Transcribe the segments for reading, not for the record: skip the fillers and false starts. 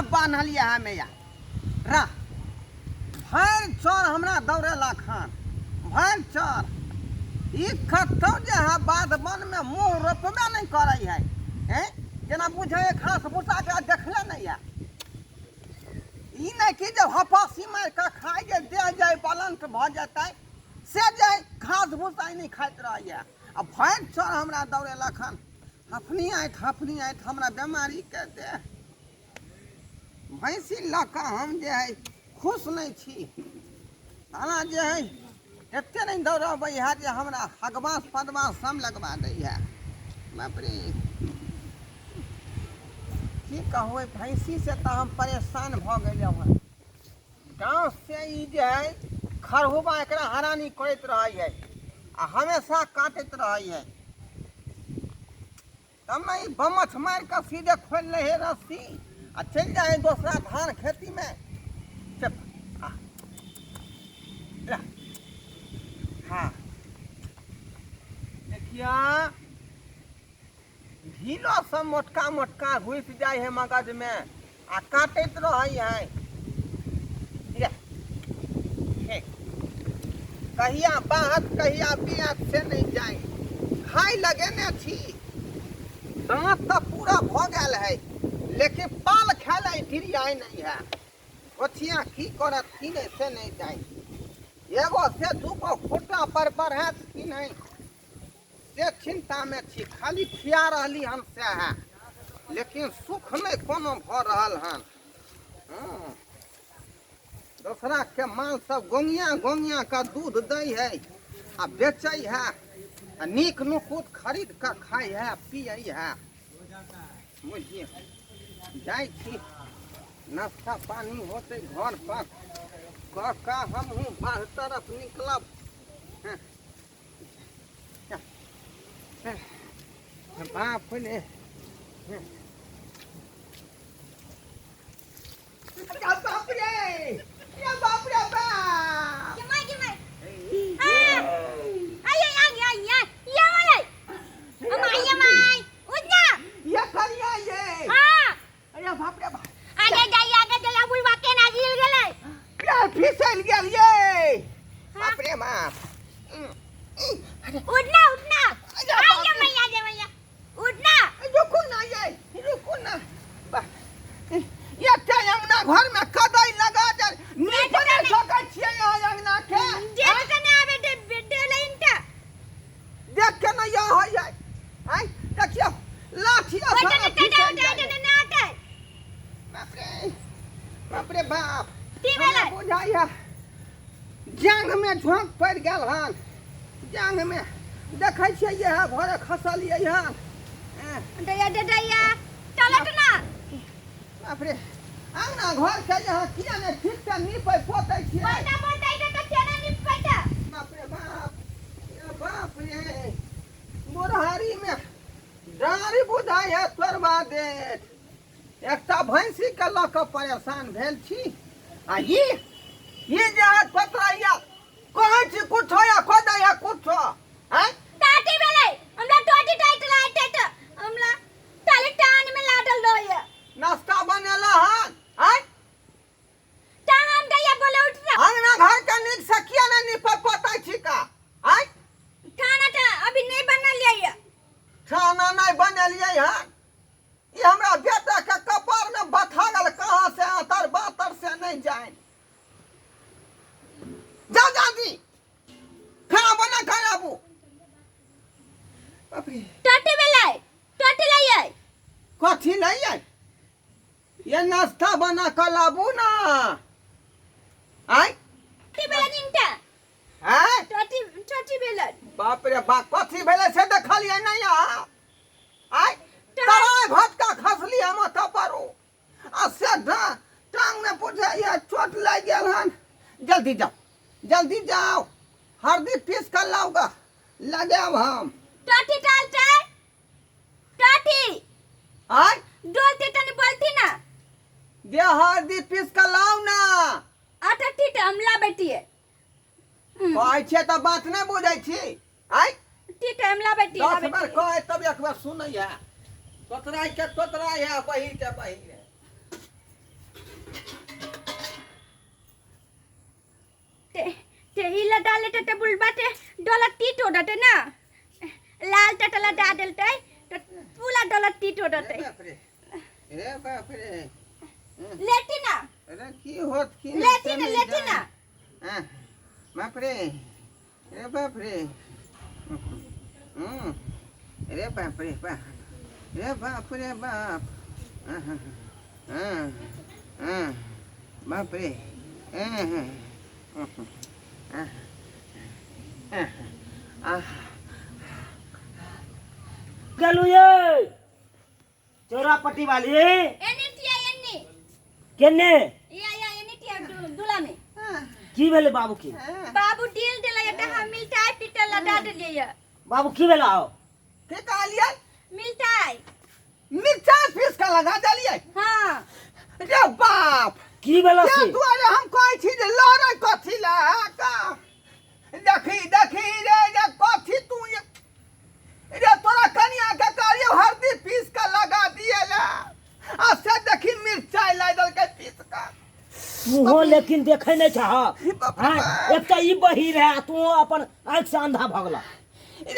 चोर बान्हलिया हमें या रा भैर चोर हमरा दौड़ेला खान भैर चोर ई खत्तो जे है बाद बन में मुंह रोपबे नहीं करे है हैं जेना बुझे घास भूसा के देखले नहीं या ई नहीं कि जब हपासी मार के खाए जे दे जाए बलंत भ जाता से जे घास भूसा नहीं खाइत रहिए आ भैर चोर हमरा दौड़ेला खान हफनी आइत हमरा बीमारी के दे भैंसी लका हम जे है खुश नहीं छी हमरा जे है एते नहीं दौड़बै है जे हमरा हगबास पदबास सब लगवा दै है बाप रे की कहबै भैंसी से तो हम परेशान भ गेलियै हन गाँव से ई जे है खरहुबा एकरा हरानी करैत रहै है आ हमेशा काटैत रहै है तब ई बमछ मार के सीधे खोल ले है रस्सी आ चल जाए दूसरा धान खेती में हाँ देखिया ढीलो सब मोटका मोटका घुस जाए है मगज में आ काटैत रही है कहिया बाहत कहिया बियात से नहीं जाए खाई लगेने छी दांत तो पूरा भ गल है लेकिन पाल खेले ढिरियाई नहीं है ओछिया की करत की नहीं से नहीं जाए एगो से दूगो खुटा पर है कि नहीं से चिंता में छी खाली खिया रही हम से है लेकिन सुख नहीं कोनो भ रहल हन दूसरा के माल सब गोंगिया का दूध दे है आ बेचे है आ नीक नुकुत खरीद कर खाए है पिए है बुझिए जाए छी नाश्ता पानी होते घर पर का हम हूँ बाहर तरफ निकलब बाप ने बाप रे बाप फिसल गेल ये बाप रे बाप उठना उठना आइए मैया उठना रुको ना ये अंगना घर में कदई लगा दे नीचे ने सोका छिए अंगना के जेठ कने आवे बेटे लइनटा देख के ना या हो जाए हैं देखियो लाठिया बाप रे बाप बुझाइया जांग में झोंक पड़ गल हन जांग में देखै छियै ये भरे खसल ये हन दैया चलत ना बाप रे अंगना घर से जहाँ किया ने ठीक से नीपै पोतै छियै पोतै तो केना नीपै त बाप रे बुढ़ारी में डारी बुझाइ है तोरबा दे एकटा भैंसी के ल के परेशान भेल छी आ ये जे पतराइया कहै छी कुछो या खोदैया कुछो हैं टाटी भेलै हमरा टोटी टाइट लाइट त हमरा ताले टान में लाडल रहय नाश्ता बनेला हन हैं टान दैया बोले उठ रे अंगना घर के नीक से किया ने नीपै पोतै छी का हैं खाना त अभी नहीं बनलियै है खाना नहीं बनलियै हन ये हमरा बेटा के कपार में बथा गल कहां से आतर बातर से नहीं जाए जा जल्दी खाना बना खा आबू बाप रे टोटी लइयै कथी लइयै ये नाश्ता बना कर लाबू ना आई टोटी बेला निंटा हैं टोटी बेला बाप रे बाप कथी भेले से देखलियै नहीं आई तराय भटका खसली हम त परो आ से टांग में बुझाइया चोट लग गेल हन जल्दी जाओ हरदी पीस कर लाऊगा लगाब हम टोटी डालते टोटी आई डोलते तने बोलती ना दे हरदी पीस कर लाऊ ना आटा टीट हमला बेटिए कहै छे त बात नहीं बुझै छी आई टीट हमला बेटिए 10 बार कहे तब एक बार सुनै है तोतराई है बही के बही है डाले टटे बुलबाटे डोला टीट ओडटे ना लाल टटला डा देलते तो पूरा डोला टीट ओडटे रे बाप रे लेटी ना अरे की होत की लेटी ना हां बाप रे बाप रे रे बाप रे बाप रे बाप रे बाप बाप रे गलू ये चोरापट्टी वाली एनिटिया एनी केने या एनिटिया दुला में की भेले बाबू की बाबू डील देला एटा हम मिलताई पिटल लगा देलिए बाबू की भेला हो के कहलिए मिलताई मिर्चाई पीस का लगा डालिए हां रे बाप की भेला ये से दुआरे हम कोई चीज लड़े कथी ला का देखी रे कथी तू ये रे तोरा कनिया के करियो हल्दी पीस का लगा दिए ला आ से देखी मिर्चाई ला दल के पीस का तू हो लेकिन देखे नहीं चाह बाप रे हां बाप। एक त ई बही रहे तू अपन आंख से अंधा भगला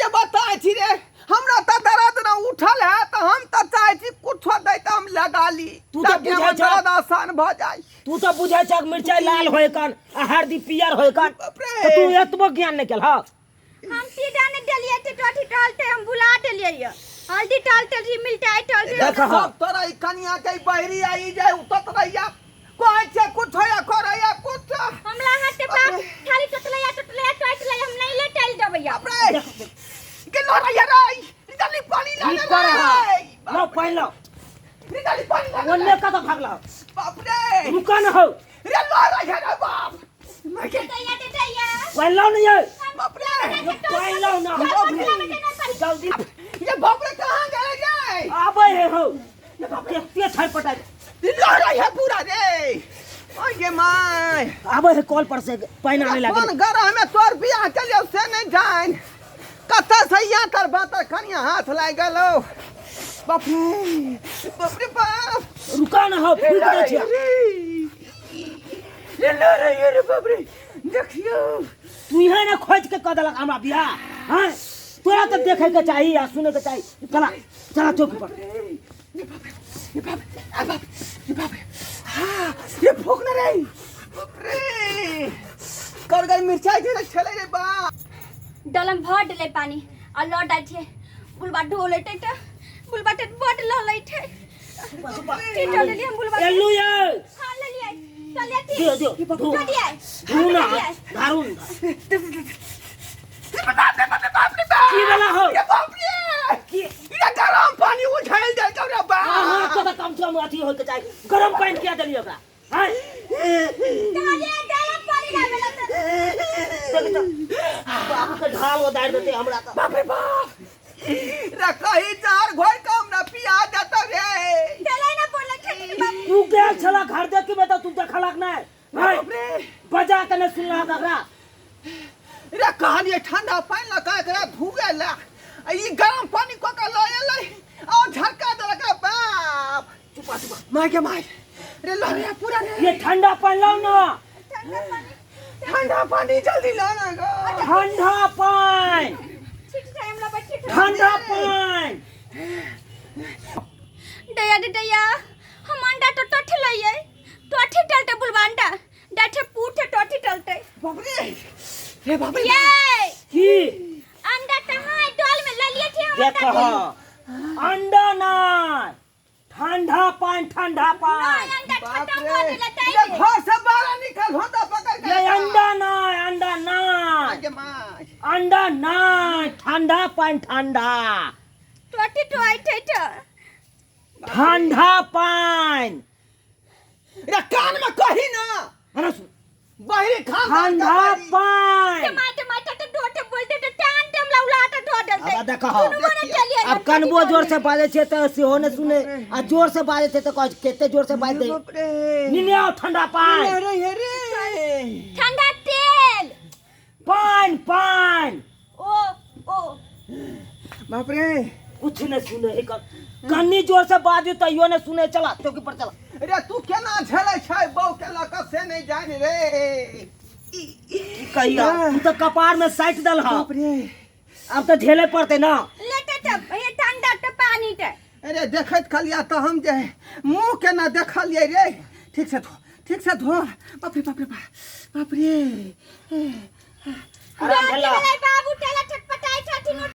ये बताए छी रे हमरा त दर्द न उठल है तो हम त चाहे छी कुछ दे त हम लगा ली तू तो ताकि बुझाइ हमर छ। दर्द आसान भ जाए तू तो बुझे छ मिर्चाई लाल होए कन आ हरदी पियर होए कन बाप रे। तो तू एतबो ज्ञान नहीं केल ह हम सीधा ने डलिए ते टोठी डालते हम बुला देलिए ये हल्दी डालते जी मिलताई डालते देख हाँ। सब तोरा ई कनिया के बहरी आई जाए उतत रहिया कोई छे कुछ या करैया कुछ हमला हाथे बाप बाप रे। खाली टटलया टोटले हम नहीं ले टल देबैया बाप रे के लड़ैया रे जल्दी पानी ला ई ले कर ह रे लो पहन लो जल्दी पानी ला ले ओन्ने का तो भगला बाप रे रुका न हो रे लड़ैया रे बाप मैं के टटैया पहन लो नहीं है बाप रे पहन लो ना जल्दी ये बाप रे कहां गए रे आबे है हो ते छाई पटा लड़ैया पूरा रे ओए माय आबे है कॉल पर से पहना आने कौन लगे घर हमें तोर बियाह के लिए से नहीं जान कथा सैया कर बात कनिया हाथ लाग गेलो बाप रे बाप रुका न हो फूक दे छै ये लड़ैया रे बाप रे देखियो तू यहाँ ना खोज के कह देलक हमरा बियाह हां तोरा तो देखे के चाहिए आ सुने के चाहिए चला चला चौकी पर ये बाप हां ये भूख न रे बाप रे कर गई मिर्चाई के छले रे बाप डलम भर डले पानी आ लौट आइ छे बुलबा ढोले टेट बुलबा टेट बड ललै छे टेट ले हम बुलबा एलू ये हां ले लिया चलिए ठीक दियो चलिए धूना धारुन बाप रे बाप रे बाप की वाला हो ये बाप रे की ये गरम पानी उछाल दे रे बाप हां तो कम से कम अथी हो के चाहिए गरम पानी किया देलिए ओकरा हां चलिए गरम पानी ना भेला त देख तो बाबू के ढाल उतार देते हमरा तो बाप रे बाप रे कहीं चार घोर कम ना पिया देता रे चले ना बोले छे बाप तू के छला घर देख के बेटा तू देखलक ना बाप रे बजा के न सुनला एकरा रे कहानी ठंडा पानी लगा के धुए ला ई गरम पानी को का लए ले और झटका दे लगा बाप चुपा मार के मार रे लड़े पूरा रे ये ठंडा पानी लाओ ना ठंडा पानी जल्दी लाना गो ठंडा पानी ठीक टाइम ला बैठी ठंडा पानी दया हम अंडा तो टठी लइए टठी टलते बुलबा अंडा डाठे पूठे टठी टलते बाप रे बाप रे ये की अंडा कहां डोल में ले लिए थे हम देख अंडा अंडा ना ठंडा पानी नहीं अंडा बाप ठंडा रे कर लेते ये घर से बाहर निकल होता पकड़ के ये अंडा ना आगे मार अंडा ना ठंडा पानी ठंडा टठी तो आई थे ठंडा पानी रे कान में कही ना है ना सुन बाहरी खान ठंडा पानी टमाटर टमाटर डोटे बोलते तो टान टम लौला तो डो डलते अब देखा दुनु मने चलिए अब कनबो जोर से बाजे छे तो सेहो ने सुने आ जोर से बाजे छे तो कह केते जोर से बाज दे बाप रे निने आओ ठंडा पानी रे ठंडा तेल पानी ओ बाप रे कुछ न सुने एक कन्नी जोर से बाजे तो यो ने सुने चला चौकी पर चला रे तू केना झेले छै बौ के लक से नहीं जान रे कहिया तू तो कपार में साइट दल हा बाप रे अब तो झेले पड़ते ना लेटे त ये ठंडा त पानी त अरे देखत खलिया तो हम जे मुंह के ना देखलिए रे ठीक से धो बाप रे बाप रे बाप रे आराम भला बाबू टेला छटपटाई छथिन